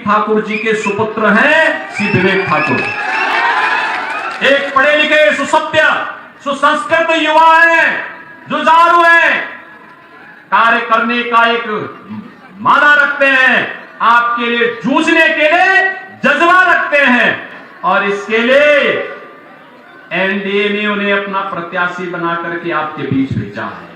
ठाकुर जी के सुपुत्र हैं श्री विवेक ठाकुर। एक पढ़े लिखे सुसभ्य सुसंस्कृत युवा है, जुझारू है, कार्य करने का एक माना रखते हैं, आपके लिए जूझने के लिए जज्बा रखते हैं और इसके लिए एनडीए ने उन्हें अपना प्रत्याशी बना करके आपके बीच भेजा है।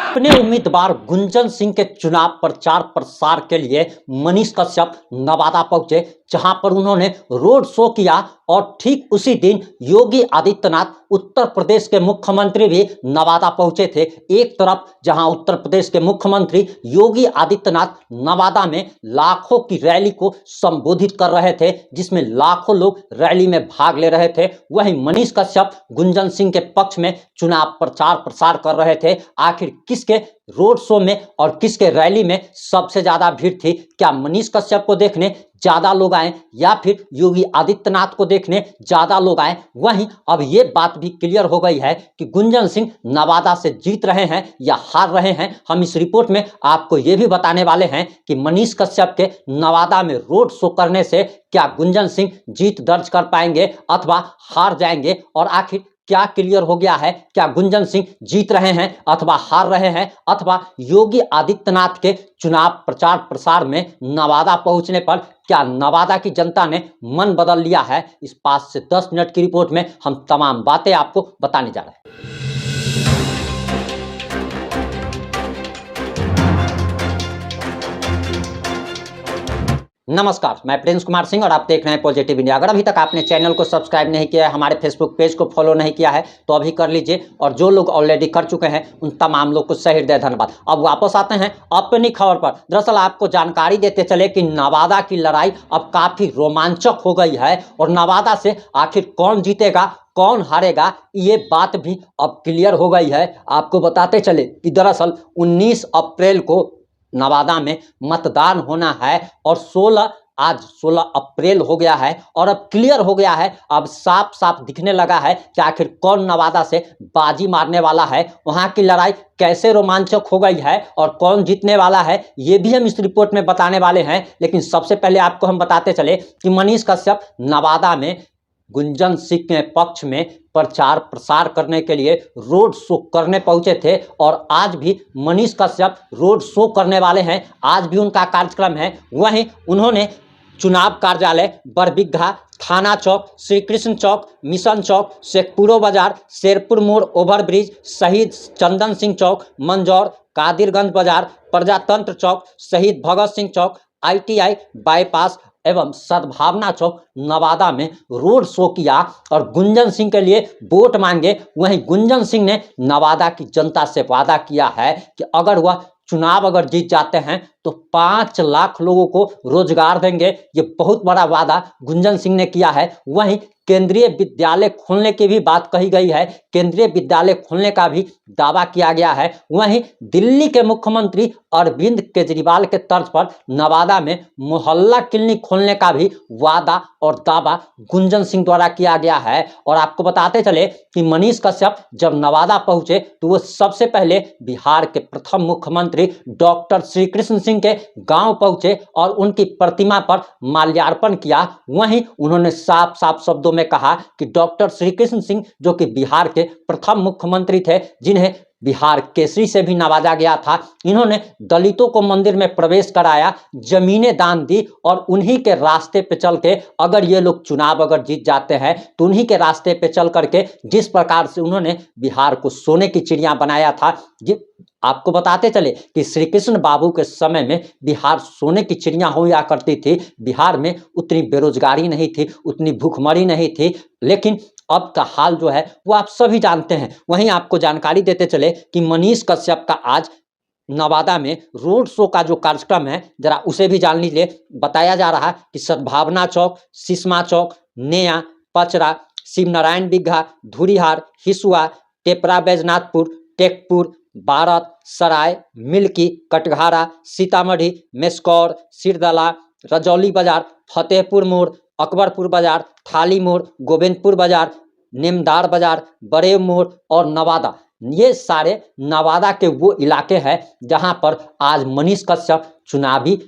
अपने उम्मीदवार गुंजन सिंह के चुनाव प्रचार प्रसार के लिए मनीष कश्यप नवादा पहुंचे, जहां पर उन्होंने रोड शो किया और ठीक उसी दिन योगी आदित्यनाथ उत्तर प्रदेश के मुख्यमंत्री भी नवादा पहुंचे थे। एक तरफ जहां उत्तर प्रदेश के मुख्यमंत्री योगी आदित्यनाथ नवादा में लाखों की रैली को संबोधित कर रहे थे, जिसमें लाखों लोग रैली में भाग ले रहे थे, वहीं मनीष कश्यप गुंजन सिंह के पक्ष में चुनाव प्रचार प्रसार कर रहे थे। आखिर किसके रोड शो में और किसके रैली में सबसे ज्यादा भीड़ थी? क्या मनीष कश्यप को देखने ज्यादा लोग आए या फिर योगी आदित्यनाथ को देखने ज्यादा लोग आए? वहीं अब ये बात भी क्लियर हो गई है कि गुंजन सिंह नवादा से जीत रहे हैं या हार रहे हैं। हम इस रिपोर्ट में आपको ये भी बताने वाले हैं कि मनीष कश्यप के नवादा में रोड शो करने से क्या गुंजन सिंह जीत दर्ज कर पाएंगे अथवा हार जाएंगे, और आखिर क्या क्लियर हो गया है, क्या गुंजन सिंह जीत रहे हैं अथवा हार रहे हैं, अथवा योगी आदित्यनाथ के चुनाव प्रचार प्रसार में नवादा पहुंचने पर क्या नवादा की जनता ने मन बदल लिया है? इस 5 से 10 मिनट की रिपोर्ट में हम तमाम बातें आपको बताने जा रहे हैं। नमस्कार, मैं प्रिंस कुमार सिंह और आप देख रहे हैं पॉजिटिव इंडिया। अगर अभी तक आपने चैनल को सब्सक्राइब नहीं किया है, हमारे फेसबुक पेज को फॉलो नहीं किया है, तो अभी कर लीजिए, और जो लोग ऑलरेडी कर चुके हैं उन तमाम लोग को सही हृदय धन्यवाद। अब वापस आते हैं अपनी खबर पर। दरअसल आपको जानकारी देते चले कि नवादा की लड़ाई अब काफी रोमांचक हो गई है और नवादा से आखिर कौन जीतेगा कौन हारेगा ये बात भी अब क्लियर हो गई है। आपको बताते चले कि दरअसल 19 अप्रैल को नवादा में मतदान होना है और आज 16 अप्रैल हो गया है और अब क्लियर हो गया है, अब साफ साफ दिखने लगा है कि आखिर कौन नवादा से बाजी मारने वाला है, वहां की लड़ाई कैसे रोमांचक हो गई है और कौन जीतने वाला है, ये भी हम इस रिपोर्ट में बताने वाले हैं। लेकिन सबसे पहले आपको हम बताते चले कि मनीष कश्यप नवादा में गुंजन सिंह के पक्ष में प्रचार प्रसार करने के लिए रोड शो करने पहुंचे थे और आज भी मनीष कश्यप रोड शो करने वाले हैं। आज भी उनका कार्यक्रम है। वहीं उन्होंने चुनाव कार्यालय बरबीघा, थाना चौक, श्री कृष्ण चौक, मिशन चौक, शेखपुरो बाजार, शेरपुर मोड़, ओवरब्रिज, शहीद चंदन सिंह चौक, मंजौर, कादिरगंज बाजार, प्रजातंत्र चौक, शहीद भगत सिंह चौक, ITI बाईपास एवं सद्भावना चौक नवादा में रोड शो किया और गुंजन सिंह के लिए वोट मांगे। वहीं गुंजन सिंह ने नवादा की जनता से वादा किया है कि अगर वह चुनाव अगर जीत जाते हैं तो 5 लाख लोगों को रोजगार देंगे। ये बहुत बड़ा वादा गुंजन सिंह ने किया है। वहीं केंद्रीय विद्यालय खोलने की भी बात कही गई है, केंद्रीय विद्यालय खोलने का भी दावा किया गया है। वहीं दिल्ली के मुख्यमंत्री अरविंद केजरीवाल के तर्ज पर नवादा में मोहल्ला क्लिनिक खोलने का भी वादा और दावा गुंजन सिंह द्वारा किया गया है। और आपको बताते चले कि मनीष कश्यप जब नवादा पहुंचे तो वो सबसे पहले बिहार के प्रथम मुख्यमंत्री डॉक्टर श्री कृष्ण सिंह के गांव पहुंचे और उनकी प्रतिमा पर माल्यार्पण किया। वहीं उन्होंने साफ साफ शब्दों में कहा कि डॉक्टर श्री कृष्ण सिंह जो कि बिहार के प्रथम मुख्यमंत्री थे, जिन्हें बिहार केसरी से भी नवाजा गया था, इन्होंने दलितों को मंदिर में प्रवेश कराया, जमीनें दान दी और उन्हीं के रास्ते पे चल के अगर ये लोग चुनाव अगर जीत जाते हैं तो उन्हीं के रास्ते पे चल करके जिस प्रकार से उन्होंने बिहार को सोने की चिड़िया बनाया था। आपको बताते चले कि श्री कृष्ण बाबू के समय में बिहार सोने की चिड़िया होया करती थी। बिहार में उतनी बेरोजगारी नहीं थी, उतनी भूखमरी नहीं थी, लेकिन अब का हाल जो है वो आप सभी जानते हैं। वहीं आपको जानकारी देते चले कि मनीष कश्यप का आज नवादा में रोड शो का जो कार्यक्रम है जरा उसे भी जान लीजिए। बताया जा रहा है कि सद्भावना चौक, सिस्मा चौक, नया पचरा, शिव नारायण बिघा, धुरीहार, हिसुआ, टेपरा बैजनाथपुर, टेकपुर, बारत, सराय, मिल्की, कटघारा, सीतामढ़ी, मेस्कौर, सिरदला, रजौली बाजार, फतेहपुर मोड़, अकबरपुर बाजार, थाली मोड़, गोविंदपुर बाजार, नेमदार बाजार, बड़े मोड़ और नवादा, ये सारे नवादा के वो इलाके हैं जहां पर आज मनीष कश्यप चुनावी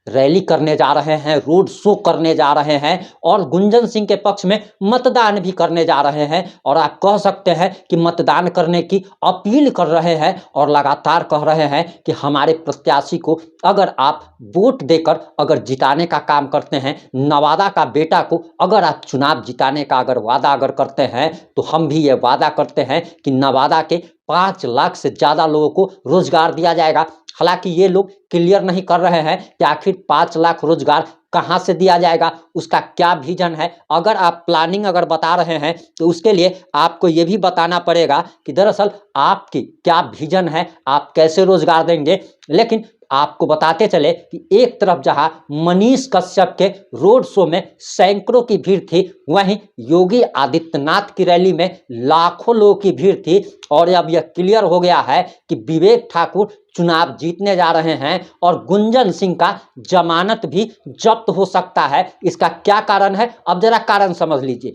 रैली करने जा रहे हैं, रोड शो करने जा रहे हैं और गुंजन सिंह के पक्ष में मतदान भी करने जा रहे हैं और आप कह सकते हैं कि मतदान करने की अपील कर रहे हैं और लगातार कह रहे हैं कि हमारे प्रत्याशी को अगर आप वोट देकर अगर जिताने का काम करते हैं, नवादा का बेटा को अगर आप चुनाव जिताने का अगर वादा अगर करते हैं, तो हम भी ये वादा करते हैं कि नवादा के 5 लाख से ज़्यादा लोगों को रोजगार दिया जाएगा। हालांकि ये लोग क्लियर नहीं कर रहे हैं कि आखिर 5 लाख रोजगार कहां से दिया जाएगा, उसका क्या विजन है। अगर आप प्लानिंग अगर बता रहे हैं तो उसके लिए आपको ये भी बताना पड़ेगा कि दरअसल आपकी क्या विजन है, आप कैसे रोजगार देंगे। लेकिन आपको बताते चले कि एक तरफ जहां मनीष कश्यप के रोड शो में सैकड़ों की भीड़ थी, वहीं योगी आदित्यनाथ की रैली में लाखों लोगों की भीड़ थी और अब यह क्लियर हो गया है कि विवेक ठाकुर चुनाव जीतने जा रहे हैं और गुंजन सिंह का जमानत भी जब्त हो सकता है। इसका क्या कारण है, अब जरा कारण समझ लीजिए।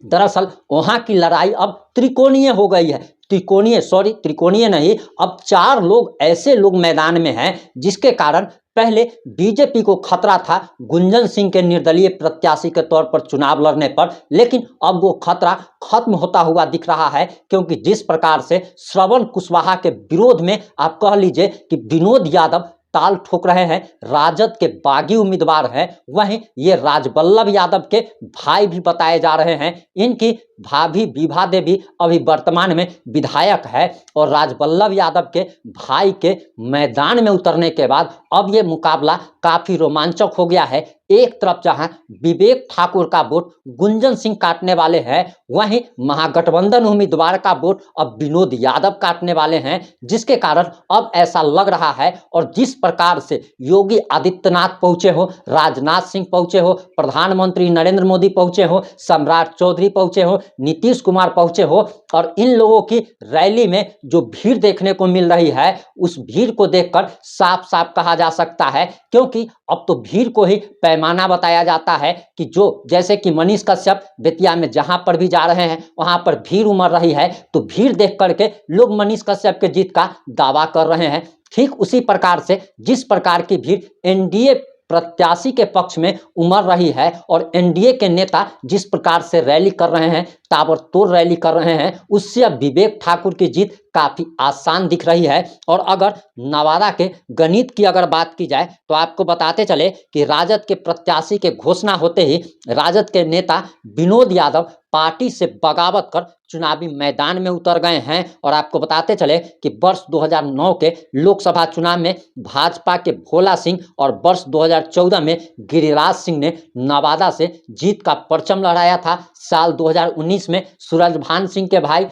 दरअसल वहां की लड़ाई अब त्रिकोणीय हो गई है। त्रिकोणीय नहीं, अब 4 लोग ऐसे लोग मैदान में हैं जिसके कारण पहले बीजेपी को खतरा था गुंजन सिंह के निर्दलीय प्रत्याशी के तौर पर चुनाव लड़ने पर, लेकिन अब वो खतरा खत्म होता हुआ दिख रहा है, क्योंकि जिस प्रकार से श्रवण कुशवाहा के विरोध में आप कह लीजिए कि विनोद यादव ताल ठोक रहे हैं, राजद के बागी उम्मीदवार हैं, वहीं ये राजबल्लभ यादव के भाई भी बताए जा रहे हैं। इनकी भाभी विभा देवी अभी वर्तमान में विधायक है और राजबल्लभ यादव के भाई के मैदान में उतरने के बाद अब ये मुकाबला काफी रोमांचक हो गया है। एक तरफ जहां विवेक ठाकुर का वोट गुंजन सिंह काटने वाले हैं, वहीं महागठबंधन उम्मीदवार का वोट अब विनोद यादव काटने वाले हैं, जिसके कारण अब ऐसा लग रहा है। और जिस प्रकार से योगी आदित्यनाथ पहुंचे हो, राजनाथ सिंह पहुंचे हो, प्रधानमंत्री नरेंद्र मोदी पहुंचे हो, सम्राट चौधरी पहुंचे हो, नीतीश कुमार पहुंचे हो और इन लोगों की रैली में जो भीड़ देखने को मिल रही है, उस भीड़ को देखकर साफ साफ कहा जा सकता है, क्योंकि अब तो भीड़ को ही पैमाना बताया जाता है कि जो जैसे कि मनीष कश्यप बेतिया में जहां पर भी जा रहे हैं वहां पर भीड़ उमड़ रही है, तो भीड़ देख करके लोग मनीष कश्यप के जीत का दावा कर रहे हैं। ठीक उसी प्रकार से जिस प्रकार की भीड़ एनडीए प्रत्याशी के पक्ष में उमड़ रही है और एनडीए के नेता जिस प्रकार से रैली कर रहे हैं, ताबड़तोड़ रैली कर रहे हैं, उससे अब विवेक ठाकुर की जीत काफी आसान दिख रही है। और अगर नवादा के गणित की अगर बात की जाए तो आपको बताते चले कि राजद के प्रत्याशी के घोषणा होते ही राजद के नेता विनोद यादव पार्टी से बगावत कर चुनावी मैदान में उतर गए हैं। और आपको बताते चले कि वर्ष 2009 के लोकसभा चुनाव में भाजपा के भोला सिंह और वर्ष 2014 में गिरिराज सिंह ने नवादा से जीत का परचम लहराया था। साल 2019 में सूरजभान सिंह के भाई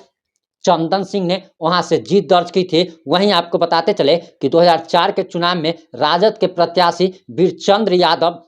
चंदन सिंह ने वहां से जीत दर्ज की थी। वहीं आपको बताते चले कि 2004 के चुनाव में राजद के प्रत्याशी वीरचंद्र यादव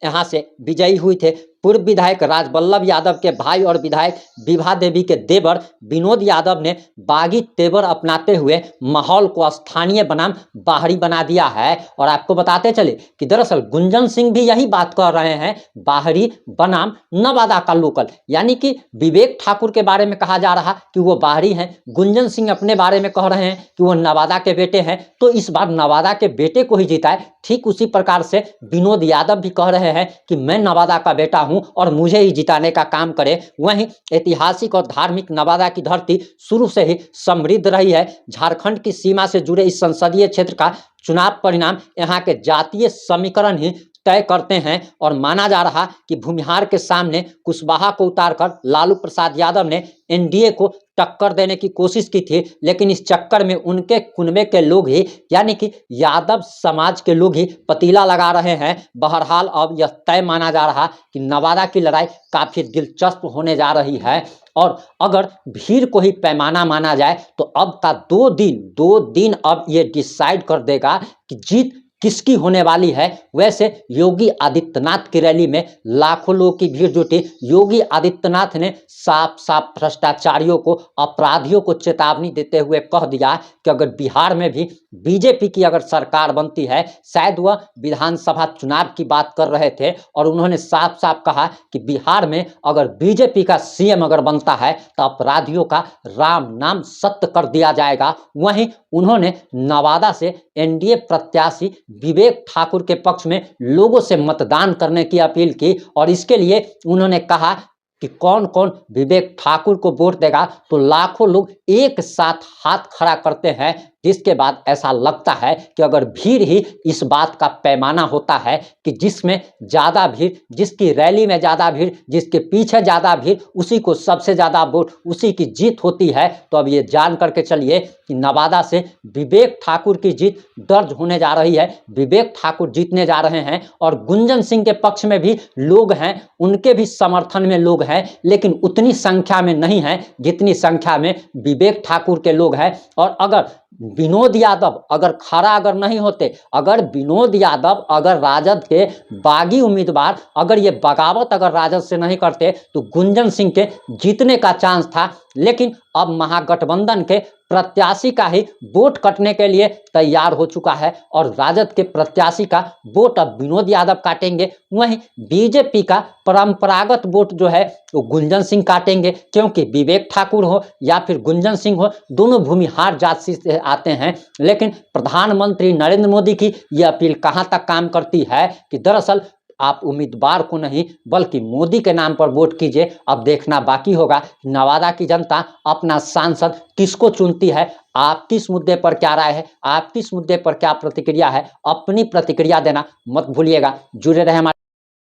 यहां से विजयी हुए थे। पूर्व विधायक राजबल्लभ यादव के भाई और विधायक विभा देवी के देवर विनोद यादव ने बागी तेवर अपनाते हुए माहौल को स्थानीय बनाम बाहरी बना दिया है। और आपको बताते चले कि दरअसल गुंजन सिंह भी यही बात कह रहे हैं, बाहरी बनाम नवादा का लोकल, यानी कि विवेक ठाकुर के बारे में कहा जा रहा कि वो बाहरी हैं, गुंजन सिंह अपने बारे में कह रहे हैं कि वो नवादा के बेटे हैं, तो इस बार नवादा के बेटे को ही जिताए। ठीक उसी प्रकार से विनोद यादव भी कह रहे हैं कि मैं नवादा का बेटा हूं और मुझे ही जिताने का काम करे। वहीं ऐतिहासिक और धार्मिक नवादा की धरती शुरू से ही समृद्ध रही है। झारखंड की सीमा से जुड़े इस संसदीय क्षेत्र का चुनाव परिणाम यहाँ के जातीय समीकरण ही तय करते हैं और माना जा रहा कि भूमिहार के सामने कुशवाहा को उतारकर लालू प्रसाद यादव ने एनडीए को टक्कर देने की कोशिश की थी, लेकिन इस चक्कर में उनके कुनबे के लोग ही यानी कि यादव समाज के लोग ही पतीला लगा रहे हैं। बहरहाल अब यह तय माना जा रहा कि नवादा की लड़ाई काफी दिलचस्प होने जा रही है। और अगर भीड़ को ही पैमाना माना जाए तो अब का 2 दिन अब ये डिसाइड कर देगा कि जीत किसकी होने वाली है। वैसे योगी आदित्यनाथ की रैली में लाखों लोगों की भीड़ जुटी। योगी आदित्यनाथ ने साफ साफ भ्रष्टाचारियों को, अपराधियों को चेतावनी देते हुए कह दिया कि अगर बिहार में भी बीजेपी की अगर सरकार बनती है, शायद वह विधानसभा चुनाव की बात कर रहे थे और उन्होंने साफ साफ कहा कि बिहार में अगर बीजेपी का सीएम अगर बनता है तो अपराधियों का राम नाम सत्य कर दिया जाएगा। वहीं उन्होंने नवादा से एनडीए प्रत्याशी विवेक ठाकुर के पक्ष में लोगों से मतदान करने की अपील की और इसके लिए उन्होंने कहा कि कौन कौन विवेक ठाकुर को वोट देगा, तो लाखों लोग एक साथ हाथ खड़ा करते हैं, जिसके बाद ऐसा लगता है कि अगर भीड़ ही इस बात का पैमाना होता है कि जिसमें ज़्यादा भीड़, जिसकी रैली में ज़्यादा भीड़, जिसके पीछे ज़्यादा भीड़, उसी को सबसे ज़्यादा वोट, उसी की जीत होती है, तो अब ये जान करके चलिए कि नवादा से विवेक ठाकुर की जीत दर्ज होने जा रही है। विवेक ठाकुर जीतने जा रहे हैं और गुंजन सिंह के पक्ष में भी लोग हैं, उनके भी समर्थन में लोग हैं, लेकिन उतनी संख्या में नहीं है जितनी संख्या में विवेक ठाकुर के लोग हैं। और अगर विनोद यादव अगर खड़ा अगर नहीं होते, अगर विनोद यादव अगर राजद के बागी उम्मीदवार अगर ये बगावत अगर राजद से नहीं करते तो गुंजन सिंह के जीतने का चांस था, लेकिन अब महागठबंधन के प्रत्याशी का ही वोट कटने के लिए तैयार हो चुका है और राजद के प्रत्याशी का वोट अब विनोद यादव काटेंगे, वहीं बीजेपी का परंपरागत वोट जो है वो गुंजन सिंह काटेंगे, क्योंकि विवेक ठाकुर हो या फिर गुंजन सिंह हो, दोनों भूमिहार जाति से आते हैं। लेकिन प्रधानमंत्री नरेंद्र मोदी की यह अपील कहां तक काम करती है कि दरअसल आप उम्मीदवार को नहीं बल्कि मोदी के नाम पर वोट कीजिए। अब देखना बाकी होगा नवादा की जनता अपना सांसद किसको चुनती है। आप किस मुद्दे पर क्या राय है, आप किस मुद्दे पर क्या प्रतिक्रिया है, अपनी प्रतिक्रिया देना मत भूलिएगा। जुड़े रहे हमारे